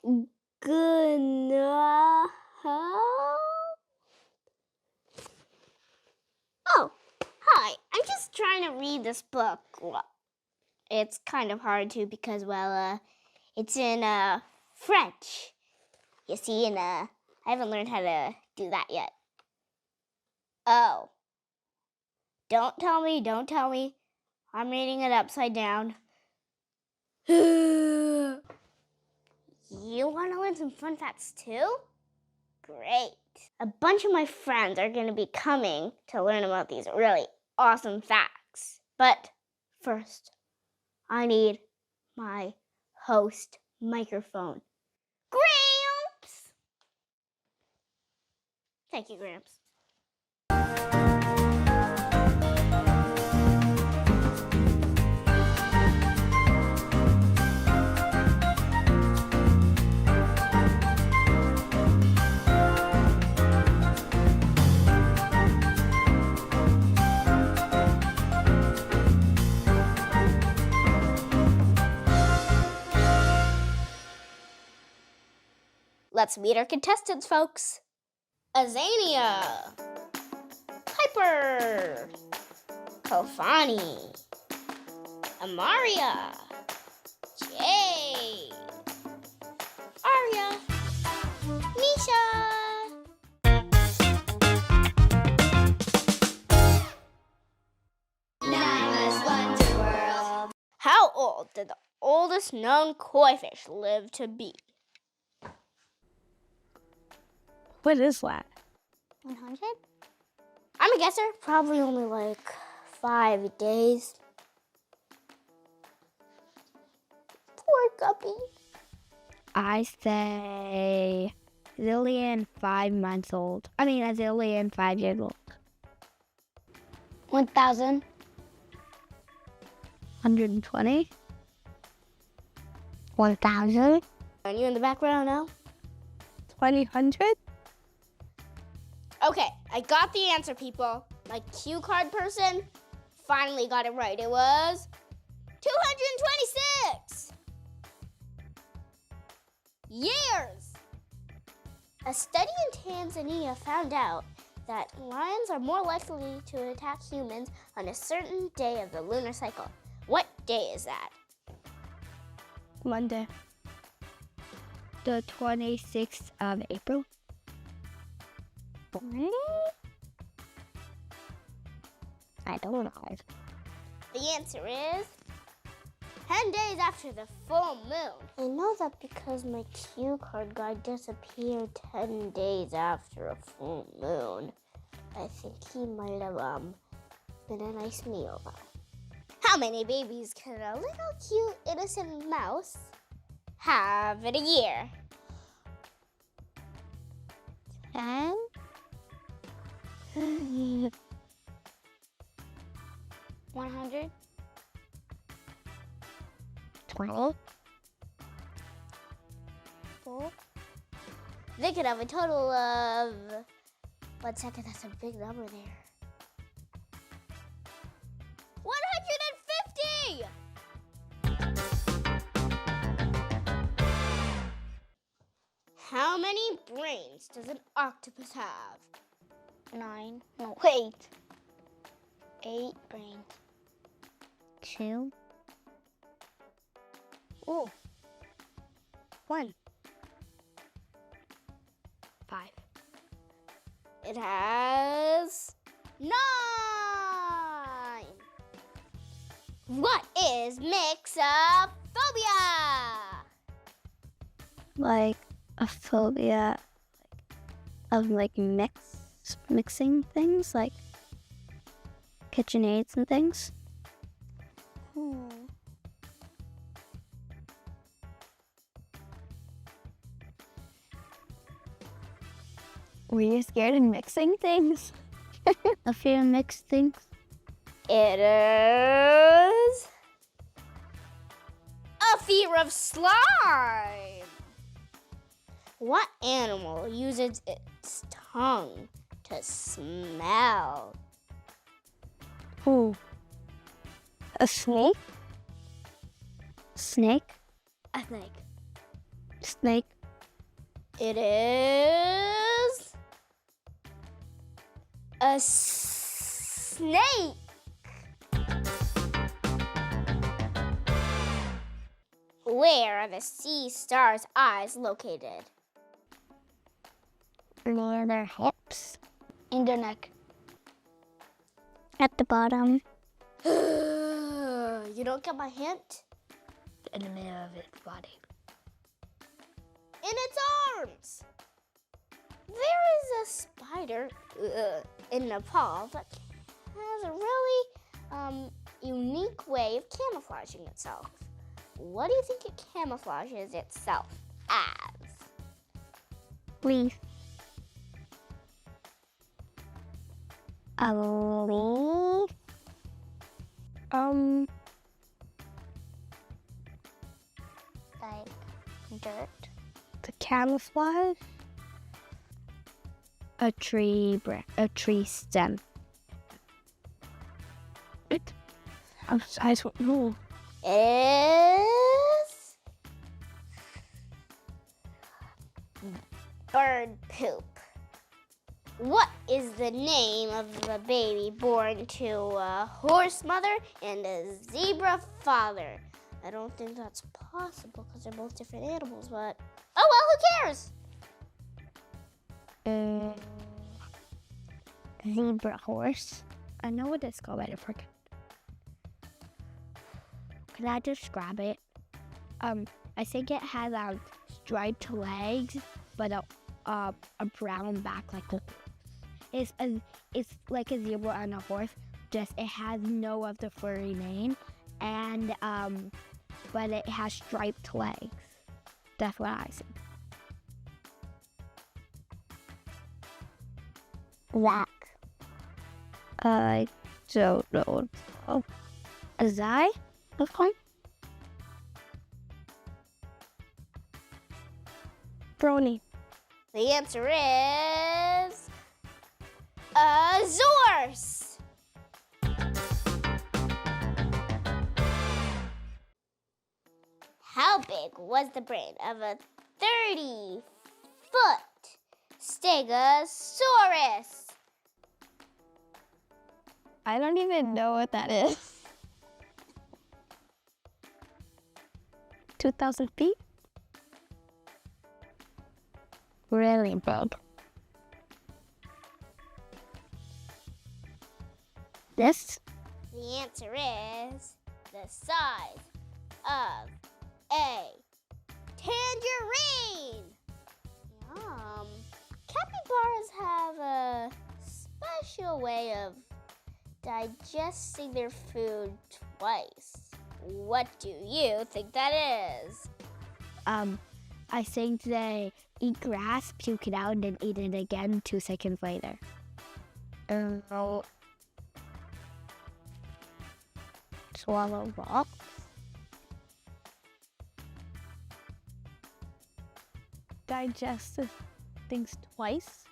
gonna help? Oh, hi. I'm just trying to read this book. Well, it's kind of hard to because, well, it's in French. You see, and I haven't learned how to do that yet. Oh. Don't tell me, don't tell me. I'm reading it upside down. You want to learn some fun facts too? Great. A bunch of my friends are going to be coming to learn about these really awesome facts. But first, I need my host microphone. Gramps! Thank you, Gramps. Let's meet our contestants, folks. Azaniah, Piper, Khalfani, Amarya, Jade, Arya, Mischa. Naima's Wonderworld. How old did the oldest known koi fish live to be? What is that? 100? I'm a guesser. Probably only like 5 days. Poor guppy. I say Zillion 5 months old. I mean, a Zillion 5 years old. 1,000. 120. 1,000. And you in the background now? 2,000. Okay, I got the answer, people. My cue card person finally got it right. It was 226 years. A study in Tanzania found out that lions are more likely to attack humans on a certain day of the lunar cycle. What day is that? Monday. The 26th of April. Monday? I don't know. The answer is 10 days after the full moon. I know that because my cue card guy disappeared 10 days after a full moon. I think he might have been a nice meal. How many babies can a little cute innocent mouse have in a year? 10? 100? 20? 4? They could have a total of... 1 second, that's a big number there. 150! How many brains does an octopus have? 9. No, wait. 8 brains. 2. Oh. 1. 5. It has 9. What is mixophobia? Like a phobia of like mixing things, like KitchenAids and things. Were you scared of mixing things? A fear of mixed things? It is a fear of slime. What animal uses its tongue to smell? Ooh. A snake? Snake? A snake. Snake. It is a snake. Where are the sea star's eyes located? Near their hips. In their neck. At the bottom. You don't get my hint? In the middle of its body. In its arms. There is a spider in Nepal that has a really unique way of camouflaging itself. What do you think it camouflages itself as? Leaf. A leaf. Like dirt. The camouflage. A tree stem. I don't know. Is bird poop. What is the name of the baby born to a horse mother and a zebra father? I don't think that's possible because they're both different animals, but oh well, who cares? Zebra horse. I know what it's called, but I forget. Can I describe it? I think it has striped legs, but a brown back like a horse. It's like a zebra and a horse. Just it has no of the furry mane, and but it has striped legs. That's what I think. Zach. I don't know. Oh, Azai? That's fine. Brony. The answer is Azores. How big was the brain of a 30-foot Stegosaurus? I don't even know what that is. 2,000 feet? Really big. This? The answer is the size of a tangerine. Yum. Capybaras have a special way of digesting their food twice. What do you think that is? I think they eat grass, puke it out, and then eat it again 2 seconds later. Swallow rocks. Digest things twice.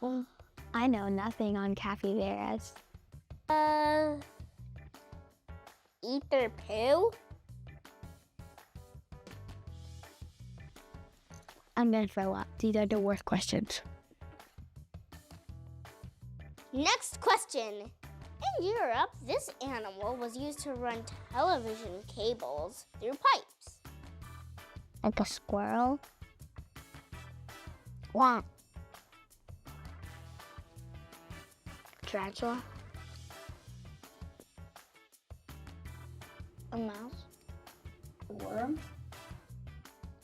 Oh, I know nothing on capybaras. Eat their poo? I'm gonna throw up. These are the worst questions. Next question. In Europe, this animal was used to run television cables through pipes. Like a squirrel. What? Tarantula. A mouse. A worm.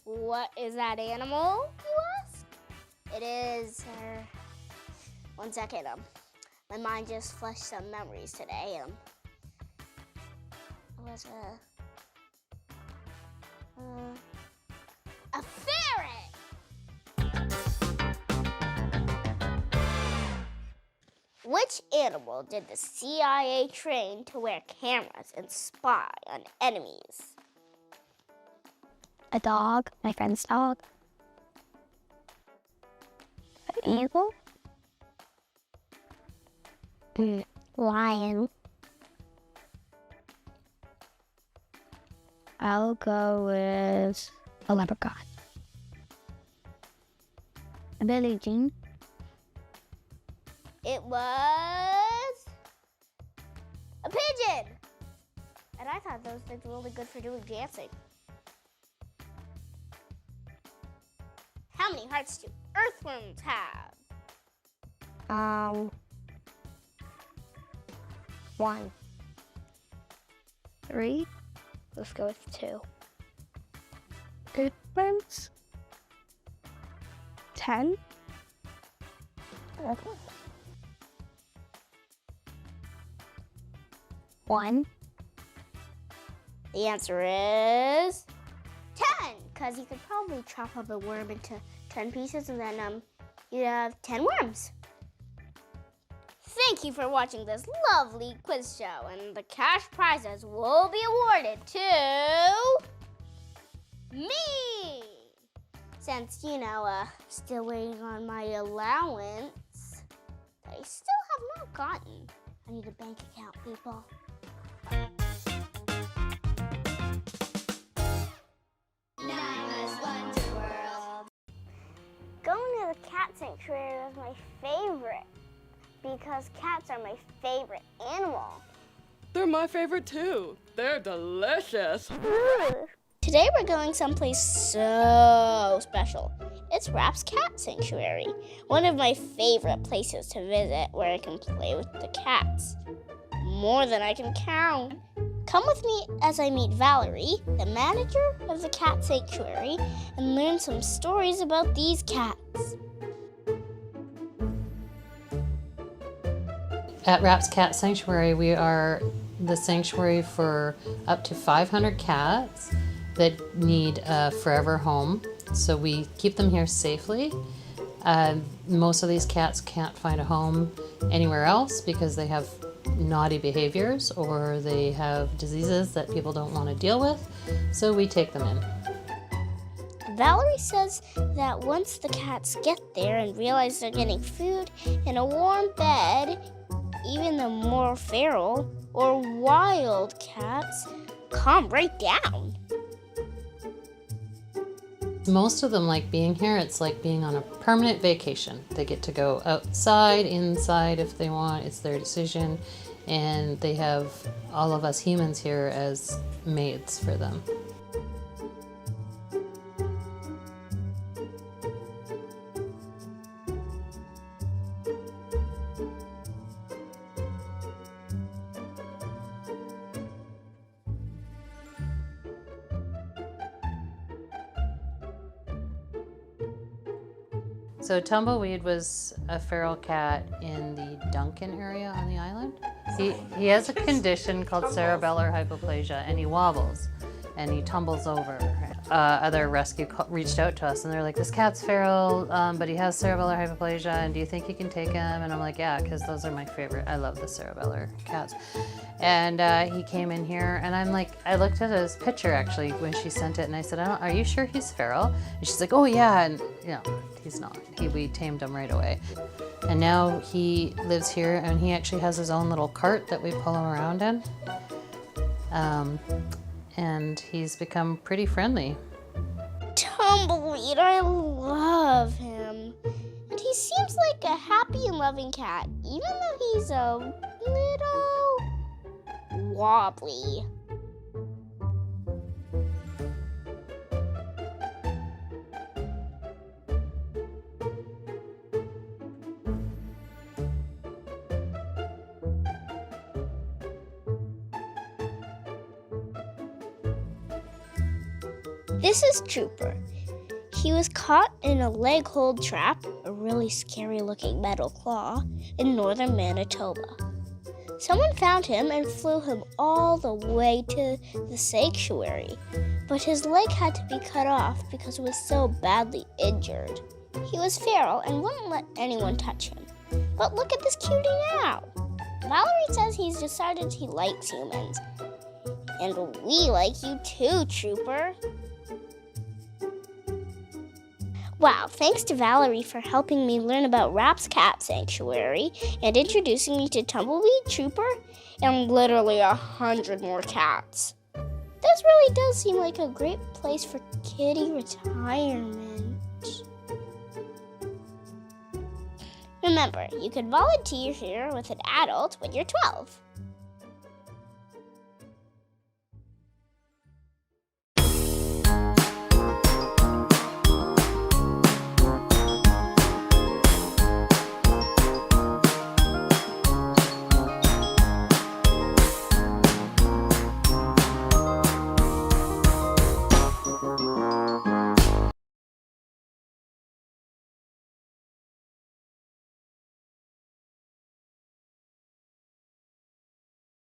What is that animal, you ask? It is, 1 second, my mind just flashed some memories today. It was a ferret! Which animal did the CIA train to wear cameras and spy on enemies? A dog. My friend's dog. An eagle. Lion. I'll go with a leprechaun. A Billie Jean. It was a pigeon. And I thought those things were really good for doing dancing. How many hearts do earthworms have? 1. 3. Let's go with 2. Earthworms. 10. 1. The answer is 10, because you could probably chop up a worm into 10 pieces and then you'd have 10 worms. Thank you for watching this lovely quiz show, and the cash prizes will be awarded to me. Since, still waiting on my allowance that I still have not gotten. I need a bank account, people. Naima's Wonderworld. Going to the cat sanctuary was my favorite because cats are my favorite animal. They're my favorite too. They're delicious. Today we're going someplace so special. It's Rap's Cat Sanctuary, one of my favorite places to visit where I can play with the cats. More than I can count. Come with me as I meet Valerie, the manager of the cat sanctuary, and learn some stories about these cats. At Rap's Cat Sanctuary, we are the sanctuary for up to 500 cats that need a forever home. So we keep them here safely. Most of these cats can't find a home anywhere else because they have naughty behaviors or they have diseases that people don't want to deal with. So we take them in. Valerie says that once the cats get there and realize they're getting food and a warm bed, even the more feral or wild cats calm right down. Most of them like being here. It's like being on a permanent vacation. They get to go outside, inside if they want. It's their decision. And they have all of us humans here as maids for them. So Tumbleweed was a feral cat in the Duncan area on the island. He has a condition called cerebellar hypoplasia, and he wobbles and he tumbles over. Other rescue reached out to us and they're like, this cat's feral, but he has cerebellar hypoplasia, and do you think you can take him? And I'm like, yeah, because those are my favorite. I love the cerebellar cats. And he came in here, and I'm like, I looked at his picture actually when she sent it, and I said, are you sure he's feral? And she's like, oh yeah, and he's not. We tamed him right away. And now he lives here, and he actually has his own little cart that we pull him around in. And he's become pretty friendly. Tumbleweed, I love him. And he seems like a happy and loving cat, even though he's a little wobbly. This is Trooper. He was caught in a leg hold trap, a really scary looking metal claw, in northern Manitoba. Someone found him and flew him all the way to the sanctuary, but his leg had to be cut off because it was so badly injured. He was feral and wouldn't let anyone touch him. But look at this cutie now. Valerie says he's decided he likes humans. And we like you too, Trooper. Wow, thanks to Valerie for helping me learn about Rap's Cat Sanctuary and introducing me to Tumbleweed, Trooper, and literally 100 more cats. This really does seem like a great place for kiddie retirement. Remember, you can volunteer here with an adult when you're 12.